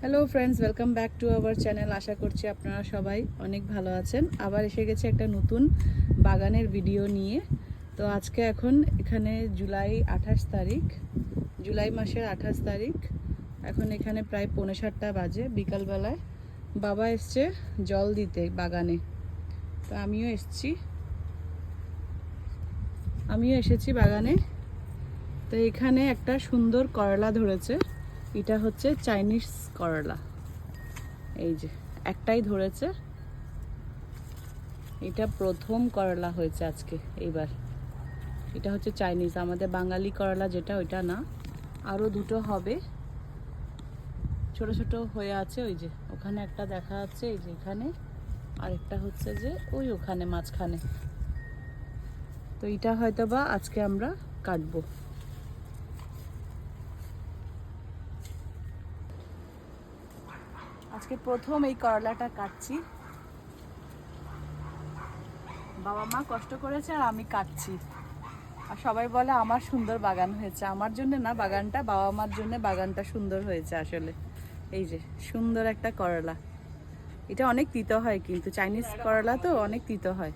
Hello friends, welcome back to our channel. আশা করছি আপনারা সবাই অনেক ভালো আছেন। আবার এসে গেছে একটা নতুন বাগানের ভিডিও নিয়ে। তো আজকে এখন এখানে জুলাই মাসের 28 তারিখ। এখন এখানে প্রায় 7:45 বাজে বিকালবেলায়। বাবা এসছে জল দিতে বাগানে, তো আমিও এসেছি বাগানে। তো এখানে একটা সুন্দর করলা ধরেছে। এটা হচ্ছে চাইনিজ করলা। এই যে একটাই ধরেছে, এটা প্রথম করলা হয়েছে আজকে এইবার। এটা হচ্ছে চাইনিজ, আমাদের বাঙালি করলা যেটা ওইটা না। আরও দুটো হবে, ছোট ছোট হয়ে আছে। ওই যে ওখানে একটা দেখা যাচ্ছে, এই যে এখানে আরেকটা হচ্ছে যে ওই ওখানে মাঝখানে। তো এটা হয়তো বা আজকে আমরা কাটবো। আজকে প্রথম এই করলাটা কাটছি। বাবা মা কষ্ট করেছে আর আমি কাটছি। আর সবাই বলে আমার সুন্দর বাগান হয়েছে। আমার জন্য না বাগানটা, বাবা মার জন্য বাগানটা সুন্দর হয়েছে আসলে। এই যে সুন্দর একটা করলা। এটা অনেক তিতো হয়, কিন্তু চাইনিজ করলা তো অনেক তিতো হয়।